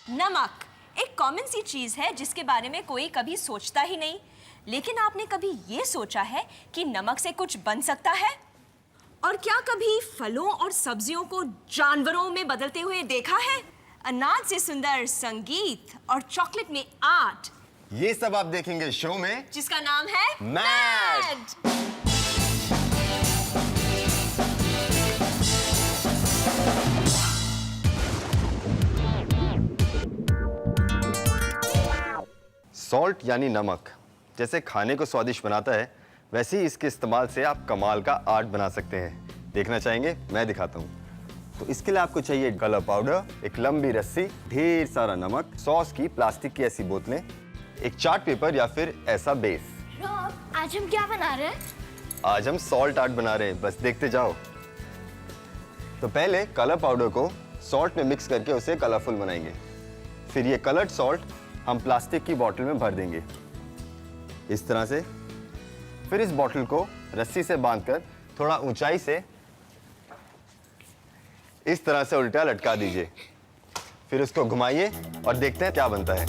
नमक एक कॉमन सी चीज है जिसके बारे में कोई कभी सोचता ही नहीं। लेकिन आपने कभी ये सोचा है कि नमक से कुछ बन सकता है? और क्या कभी फलों और सब्जियों को जानवरों में बदलते हुए देखा है? अनाज से सुंदर संगीत और चॉकलेट में आर्ट, ये सब आप देखेंगे शो में जिसका नाम है मैड। सॉल्ट यानी नमक जैसे खाने को स्वादिष्ट बनाता है, वैसे ही इसके इस्तेमाल से आप कमाल का आर्ट बना सकते हैं। देखना चाहेंगे? मैं दिखाता हूँ। तो इसके लिए आपको चाहिए कलर पाउडर, एक लंबी रस्सी, ढेर सारा नमक, सॉस की प्लास्टिक की ऐसी बोतलें, एक चार्ट पेपर या फिर ऐसा बेस। रॉब, आज हम क्या बना रहे हैं? आज हम सॉल्ट आर्ट बना रहे हैं, बस देखते जाओ। तो पहले कलर पाउडर को सॉल्ट में मिक्स करके उसे कलरफुल बनाएंगे। फिर ये कलर्ड सॉल्ट हम प्लास्टिक की बोतल में भर देंगे इस तरह से। फिर इस बोतल को रस्सी से बांधकर थोड़ा ऊंचाई से इस तरह से उल्टा लटका दीजिए। फिर उसको घुमाइए और देखते हैं क्या बनता है।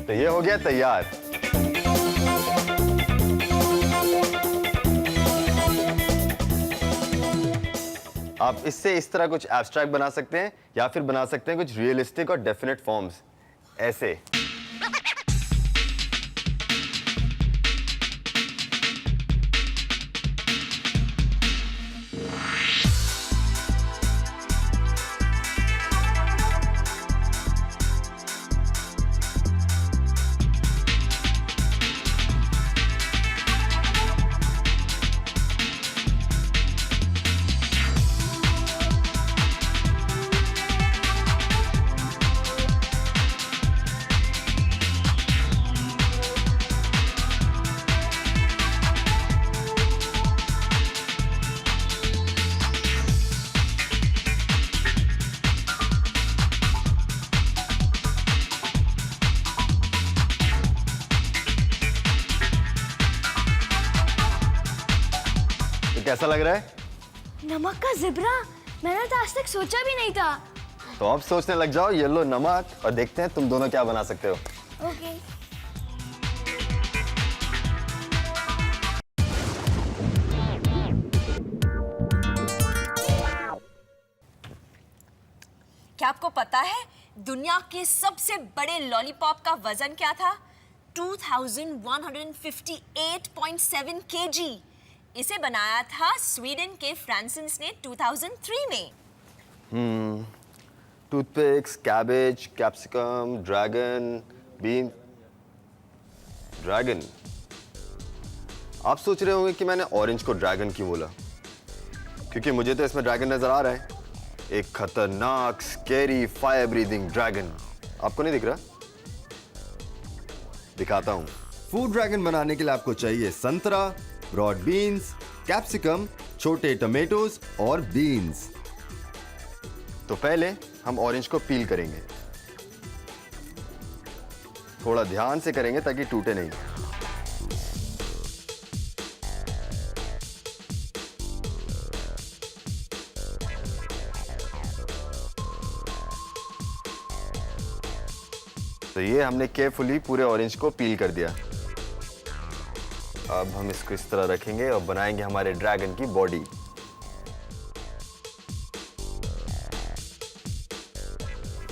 तो ये हो गया तैयार। आप इससे इस तरह कुछ एब्स्ट्रैक्ट बना सकते हैं या फिर बना सकते हैं कुछ रियलिस्टिक और डेफिनेट फॉर्म्स ऐसे। कैसा लग रहा है? नमक का ज़िब्रा? मैंने तो आज तक सोचा भी नहीं था। तो अब सोचने लग जाओ, ये लो नमक और देखते हैं तुम दोनों क्या बना सकते हो। ओके। क्या आपको पता है दुनिया के सबसे बड़े लॉलीपॉप का वजन क्या था? 2158.7 kg। इसे बनाया था स्वीडन के फ्रांसिस ने 2003 में। Toothpicks, cabbage, capsicum, dragon, bean. Dragon. आप सोच रहे होंगे कि मैंने ऑरेंज को ड्रैगन क्यों बोला, क्योंकि मुझे तो इसमें ड्रैगन नजर आ रहा है, एक खतरनाक स्कैरी फायर ब्रीदिंग ड्रैगन। आपको नहीं दिख रहा? दिखाता हूं। फूड ड्रैगन बनाने के लिए आपको चाहिए संतरा, ब्रॉड बीन्स, कैप्सिकम, छोटे टमेटोज और बीन्स। तो पहले हम ऑरेंज को पील करेंगे। थोड़ा ध्यान से करेंगे ताकि टूटे नहीं। तो ये हमने केयरफुली पूरे ऑरेंज को पील कर दिया। अब हम इसको इस तरह रखेंगे और बनाएंगे हमारे ड्रैगन की बॉडी।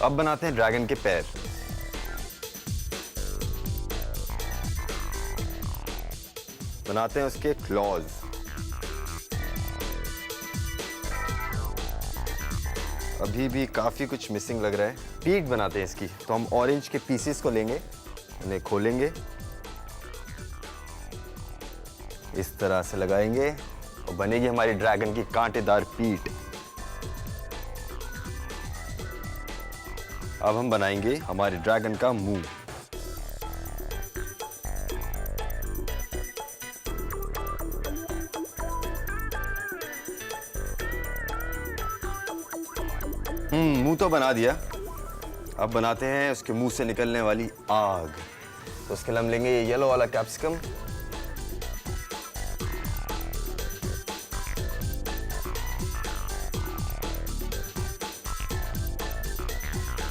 अब बनाते हैं ड्रैगन के पैर। बनाते हैं उसके क्लॉज। अभी भी काफी कुछ मिसिंग लग रहा है। पीठ बनाते हैं इसकी, तो हम ऑरेंज के पीसेस को लेंगे, उन्हें खोलेंगे, इस तरह से लगाएंगे और बनेगी हमारी ड्रैगन की कांटेदार पीठ। अब हम बनाएंगे हमारे ड्रैगन का मुंह। मुंह तो बना दिया। अब बनाते हैं उसके मुंह से निकलने वाली आग। तो उसके लिए हम लेंगे ये येलो वाला कैप्सिकम,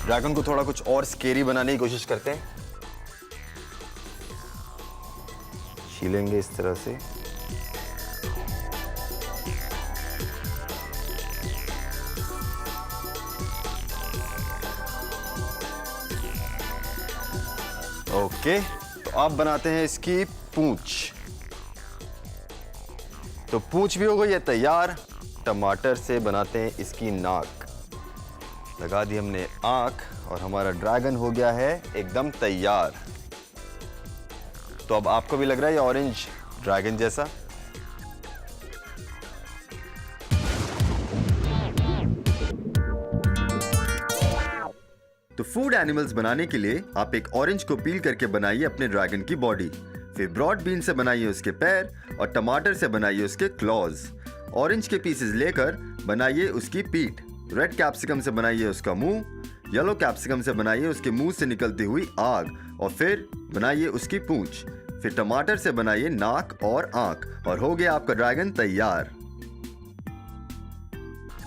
ड्रैगन को थोड़ा कुछ और स्केरी बनाने की कोशिश करते हैं। छीलेंगे इस तरह से। ओके, तो अब बनाते हैं इसकी पूंछ। तो पूंछ भी हो गई है तैयार। टमाटर से बनाते हैं इसकी नाक। लगा दी हमने आंख और हमारा ड्रैगन हो गया है एकदम तैयार। तो अब आपको भी लग रहा है ये ऑरेंज ड्रैगन जैसा? तो फूड एनिमल्स बनाने के लिए आप एक ऑरेंज को पील करके बनाइए अपने ड्रैगन की बॉडी, फिर ब्रॉड बीन से बनाइए उसके पैर और टमाटर से बनाइए उसके क्लॉज। ऑरेंज के पीसेस लेकर बनाइए उसकी पीठ, रेड कैप्सिकम से बनाइए उसका मुंह, येलो कैप्सिकम से बनाइए उसके मुंह से निकलती हुई आग और फिर बनाइए उसकी पूंछ, फिर टमाटर से बनाइए नाक और आंख और हो गया आपका ड्रैगन तैयार।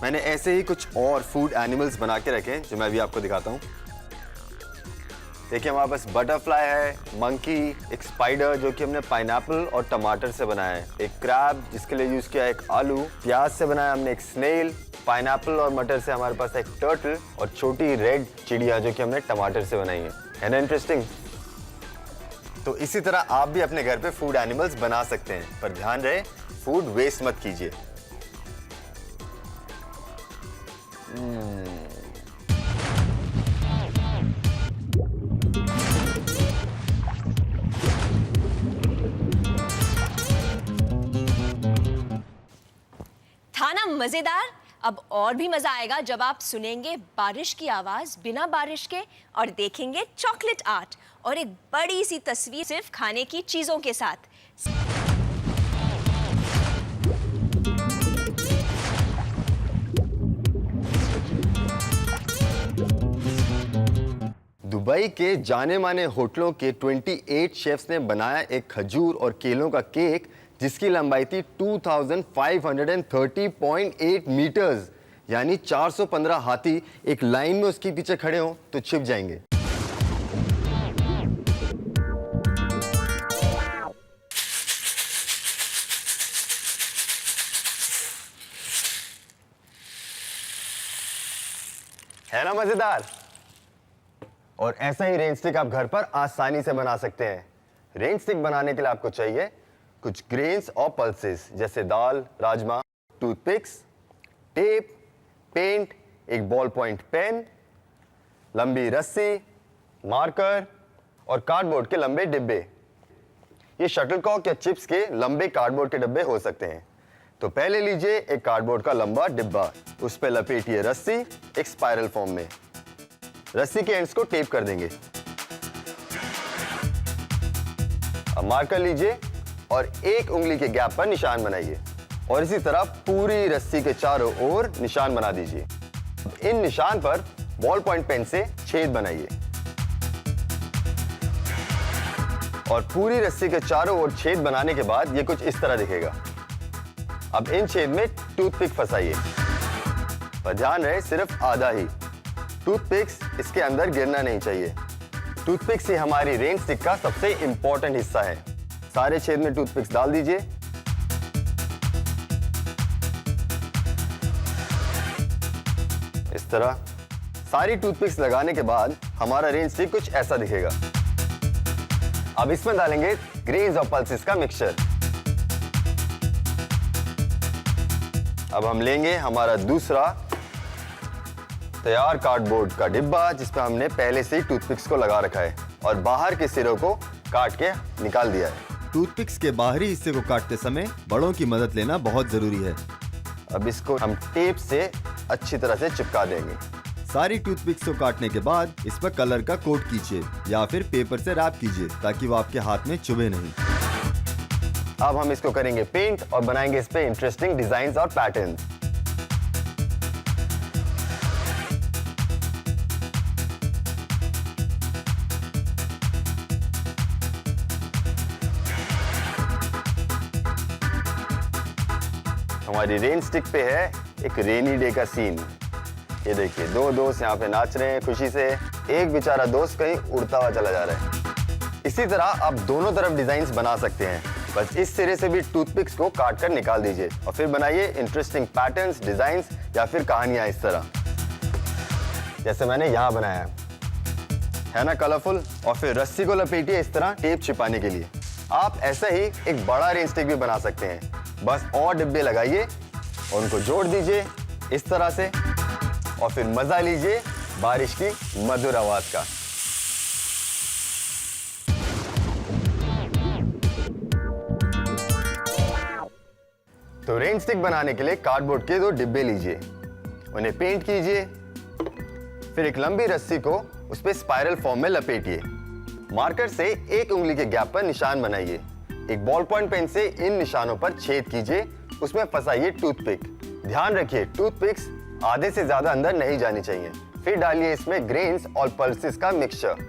मैंने ऐसे ही कुछ और फूड एनिमल्स बना के रखे जो मैं अभी आपको दिखाता हूँ। देखिए हमारे पास बटरफ्लाई है, मंकी, एक स्पाइडर जो कि हमने पाइनएप्पल और टमाटर से बनाया है, एक क्रैब जिसके लिए यूज किया है एक आलू, प्याज से बनाया हमने एक स्नेल, पाइनएप्पल और मटर से हमारे पास एक टर्टल और छोटी रेड चिड़िया जो कि हमने टमाटर से बनाई है ना इंटरेस्टिंग? तो इसी तरह आप भी अपने घर पे फूड एनिमल्स बना सकते हैं, पर ध्यान रहे फूड वेस्ट मत कीजिए। था ना मजेदार? अब और भी मजा आएगा जब आप सुनेंगे बारिश की आवाज बिना बारिश के और देखेंगे चॉकलेट आर्ट और एक बड़ी सी तस्वीर सिर्फ खाने की चीजों के साथ। दुबई के जाने माने होटलों के 28 शेफ्स ने बनाया एक खजूर और केलों का केक जिसकी लंबाई थी 2530.8 मीटर्स, यानी 415 हाथी एक लाइन में उसके पीछे खड़े हों तो छिप जाएंगे। है ना मजेदार? और ऐसा ही रेन स्टिक आप घर पर आसानी से बना सकते हैं। रेन स्टिक बनाने के लिए आपको चाहिए कुछ ग्रेन्स और पल्सेस जैसे दाल, राजमा, टूथपिक्स, टेप, पेंट, एक बॉल पॉइंट पेन, लंबी रस्सी, मार्कर और कार्डबोर्ड के लंबे डिब्बे। ये शटलकॉक या चिप्स के लंबे कार्डबोर्ड के डिब्बे हो सकते हैं। तो पहले लीजिए एक कार्डबोर्ड का लंबा डिब्बा, उस पर लपेटिए रस्सी एक स्पाइरल फॉर्म में। रस्सी के एंड्स को टेप कर देंगे। अब मार्कर लीजिए और एक उंगली के गैप पर निशान बनाइए और इसी तरह पूरी रस्सी के चारों ओर निशान बना दीजिए। इन निशान पर बॉल पॉइंट पेन से छेद बनाइए और पूरी रस्सी के चारों ओर छेद बनाने के बाद ये कुछ इस तरह दिखेगा। अब इन छेद में टूथपिक फंसाइए, पर ध्यान रहे सिर्फ आधा ही। टूथपिक्स इसके अंदर गिरना नहीं चाहिए। टूथपिक्स ही हमारी रेन स्टिक का सबसे इंपॉर्टेंट हिस्सा है। सारे छेद में टूथपिक्स डाल दीजिए। इस तरह सारी टूथपिक्स लगाने के बाद हमारा रेंज स्टिक कुछ ऐसा दिखेगा। अब इसमें डालेंगे ग्रेन्स और पल्सेस का मिक्सचर। अब हम लेंगे हमारा दूसरा तैयार कार्डबोर्ड का डिब्बा, जिसमें हमने पहले से ही टूथपिक्स को लगा रखा है और बाहर के सिरों को काट के निकाल दिया है। टूथपिक्स के बाहरी हिस्से को काटते समय बड़ों की मदद लेना बहुत जरूरी है। अब इसको हम टेप से अच्छी तरह से चिपका देंगे। सारी टूथपिक्स को काटने के बाद इस पर कलर का कोट कीजिए या फिर पेपर से रैप कीजिए ताकि वो आपके हाथ में चुभे नहीं। अब हम इसको करेंगे पेंट और बनाएंगे इस पे इंटरेस्टिंग डिजाइन्स और पैटर्न्स। हमारी रेन स्टिक पे है एक रेनी डे का सीन। ये देखिए, दो दोस्त यहाँ पे नाच रहे हैं खुशी से। एक बेचारा दोस्त कहीं उड़ता हुआ चला जा रहा है। इसी तरह आप दोनों तरफ डिजाइन्स बना सकते हैं। बस इस सिरे से भी टूथपिक्स को काट कर निकाल दीजिए और फिर बनाइए इंटरेस्टिंग पैटर्न्स, डिजाइन्स या फिर कहानियां इस तरह, जैसे मैंने यहाँ बनाया है ना, कलरफुल। और फिर रस्सी को लपेटिए इस तरह टेप छिपाने के लिए। आप ऐसा ही एक बड़ा रेन स्टिक भी बना सकते हैं। बस और डिब्बे लगाइए और उनको जोड़ दीजिए इस तरह से और फिर मजा लीजिए बारिश की मधुर आवाज का। तो रेन स्टिक बनाने के लिए कार्डबोर्ड के 2 डिब्बे लीजिए, उन्हें पेंट कीजिए, फिर एक लंबी रस्सी को उस पे स्पाइरल फॉर्म में लपेटिए। मार्कर से 1 उंगली के गैप पर निशान बनाइए। एक बॉल पॉइंट पेन से इन निशानों पर छेद कीजिए, उसमें फंसाइए टूथपिक। ध्यान रखिए टूथपिक्स आधे से ज्यादा अंदर नहीं जानी चाहिए। फिर डालिए इसमें ग्रेन्स और पल्सेस का मिक्सचर।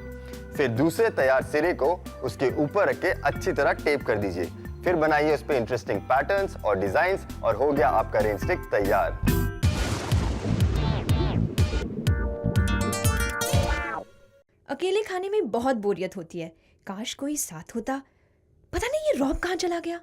फिर दूसरे तैयार सिरे को उसके ऊपर रख के अच्छी तरह टेप कर दीजिए। फिर बनाइए उस पर इंटरेस्टिंग पैटर्न्स और डिजाइन्स और हो गया आपका रेन स्टिक तैयार। अकेले खाने में बहुत बोरियत होती है। काश कोई साथ होता। पता नहीं ये रॉब कहाँ चला गया।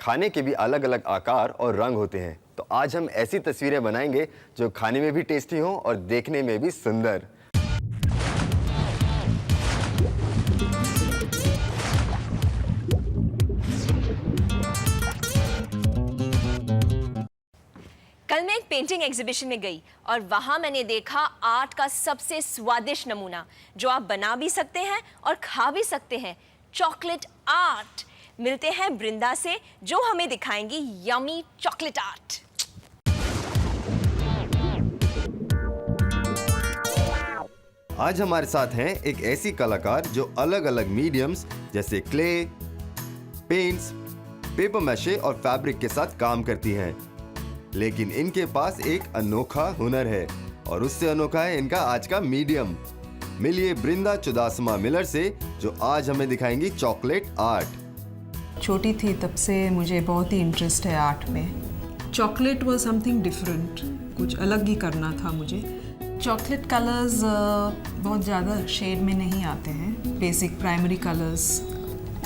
खाने के भी अलग अलग आकार और रंग होते हैं, तो आज हम ऐसी तस्वीरें बनाएंगे जो खाने में भी टेस्टी हो और देखने में भी सुंदर। कल मैं एक पेंटिंग एग्जीबिशन में गई और वहां मैंने देखा आर्ट का सबसे स्वादिष्ट नमूना जो आप बना भी सकते हैं और खा भी सकते हैं। चॉकलेट आर्ट मिलते हैं बृंदा से, जो हमें दिखाएंगी यमी चॉकलेट आर्ट। आज हमारे साथ हैं एक ऐसी कलाकार जो अलग अलग मीडियम्स जैसे क्ले, पेंट्स, पेपर मैशे और फैब्रिक के साथ काम करती हैं। लेकिन इनके पास एक अनोखा हुनर है और उससे अनोखा है इनका आज का मीडियम। मिलिए बृंदा चुदासमा मिलर से, जो आज हमें दिखाएंगी चॉकलेट आर्ट। छोटी थी तब से मुझे बहुत ही इंटरेस्ट है आर्ट में। चॉकलेट वॉज समथिंग डिफरेंट, कुछ अलग ही करना था मुझे। चॉकलेट कलर्स बहुत ज़्यादा शेड में नहीं आते हैं, बेसिक प्राइमरी कलर्स।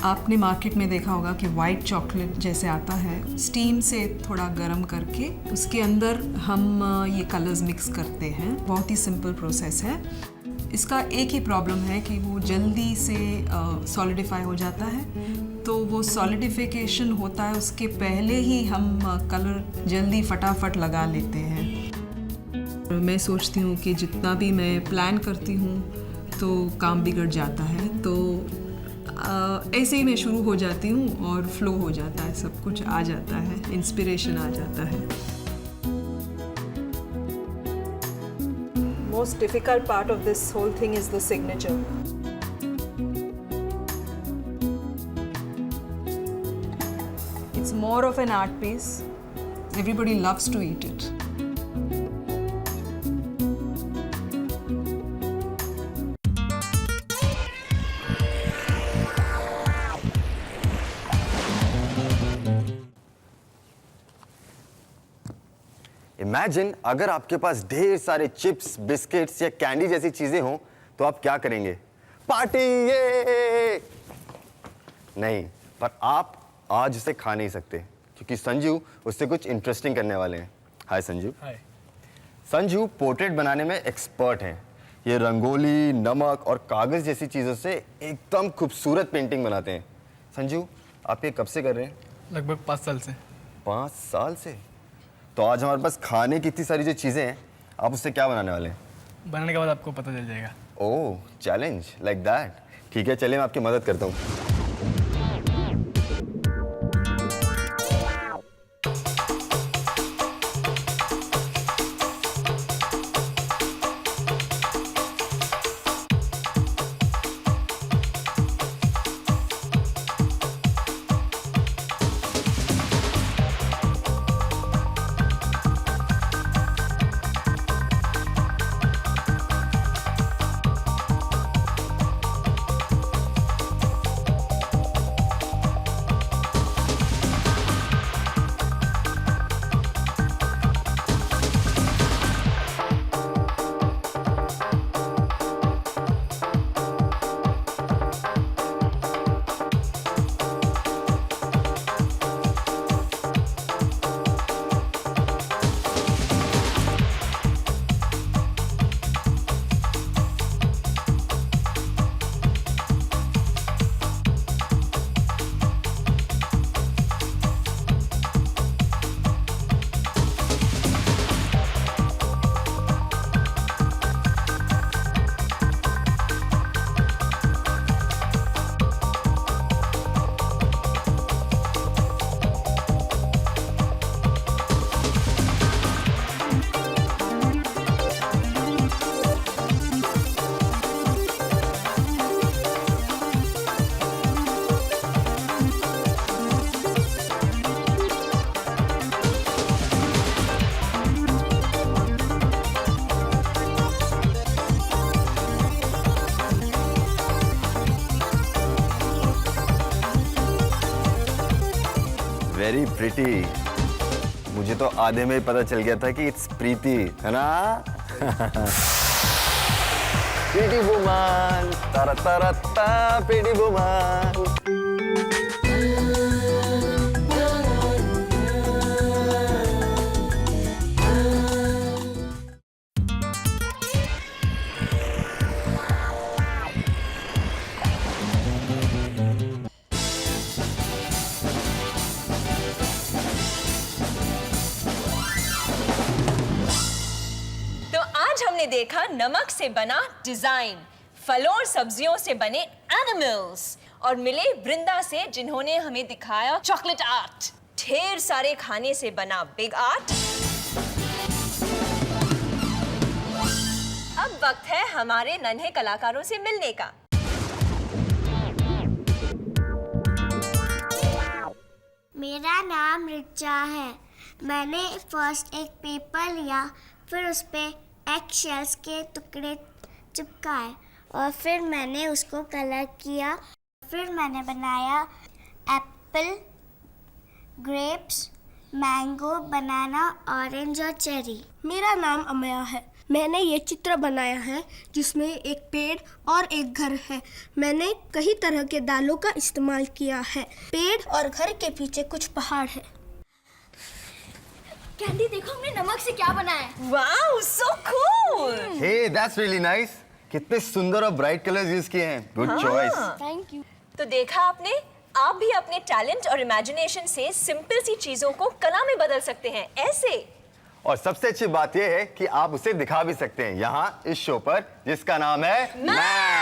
आपने मार्केट में देखा होगा कि वाइट चॉकलेट जैसे आता है, स्टीम से थोड़ा गर्म करके उसके अंदर हम ये कलर्स मिक्स करते हैं। बहुत ही सिंपल प्रोसेस है। इसका एक ही प्रॉब्लम है कि वो जल्दी से सॉलिडिफाई हो जाता है, तो वो सॉलिडिफिकेशन होता है उसके पहले ही हम कलर जल्दी फटाफट लगा लेते हैं। मैं सोचती हूँ कि जितना भी मैं प्लान करती हूँ तो काम बिगड़ जाता है। तो ऐसे ही मैं शुरू हो जाती हूँ और फ्लो हो जाता है, सब कुछ आ जाता है, इंस्पिरेशन आ जाता है। Most difficult part of this whole thing is the signature. It's more of an art piece. Everybody loves to eat it. Imagine अगर आपके पास ढेर सारे चिप्स, बिस्किट्स या कैंडी जैसी चीजें हों तो आप क्या करेंगे? पार्टी ये! नहीं, पर आप आज उसे खा नहीं सकते क्योंकि संजू उससे कुछ इंटरेस्टिंग करने वाले हैं। हाय संजू। हाय। संजू पोर्ट्रेट बनाने में एक्सपर्ट हैं। ये रंगोली, नमक और कागज जैसी चीजों से एकदम खूबसूरत पेंटिंग बनाते हैं। संजू, आप ये कब से कर रहे हैं? लगभग 5 साल से। 5 साल से? तो आज हमारे पास खाने की इतनी सारी जो चीजें हैं, आप उससे क्या बनाने वाले हैं? बनाने के बाद आपको पता चल जाएगा। ओह, चैलेंज लाइक दैट। ठीक है, चलिए मैं आपकी मदद करता हूँ। Very pretty. मुझे तो आधे में ही पता चल गया था कि इट्स प्रीति, है ना? प्रीटी वुमन, तारा तारा ता, प्रीटी वुमन। हमने देखा नमक से बना डिजाइन, फलों और सब्जियों से बने एनिमल्स और मिले वृंदा से जिन्होंने हमें दिखाया चॉकलेट आर्ट, ढेर सारे खाने से बना बिग आर्ट। अब वक्त है हमारे नन्हे कलाकारों से मिलने का। मेरा नाम रिचा है। मैंने फर्स्ट एक पेपर लिया, फिर उस पे एग शेल्स के टुकड़े चिपकाए और फिर मैंने उसको कलर किया। फिर मैंने बनाया एप्पल, ग्रेप्स, मैंगो, बनाना, ऑरेंज और चेरी। मेरा नाम अमया है। मैंने ये चित्र बनाया है जिसमें एक पेड़ और एक घर है। मैंने कई तरह के दालों का इस्तेमाल किया है। पेड़ और घर के पीछे कुछ पहाड़ है। कैंडी, देखो हमने नमक से क्या बनाया है। Wow, so cool. Hey, that's really nice. कितने सुंदर और ब्राइट कलर्स यूज किए हैं। Good choice. Thank you. तो देखा आपने, आप भी अपने टैलेंट और इमेजिनेशन से सिंपल सी चीजों को कला में बदल सकते हैं, ऐसे। और सबसे अच्छी बात यह है कि आप उसे दिखा भी सकते हैं यहाँ इस शो पर, जिसका नाम है मैथ।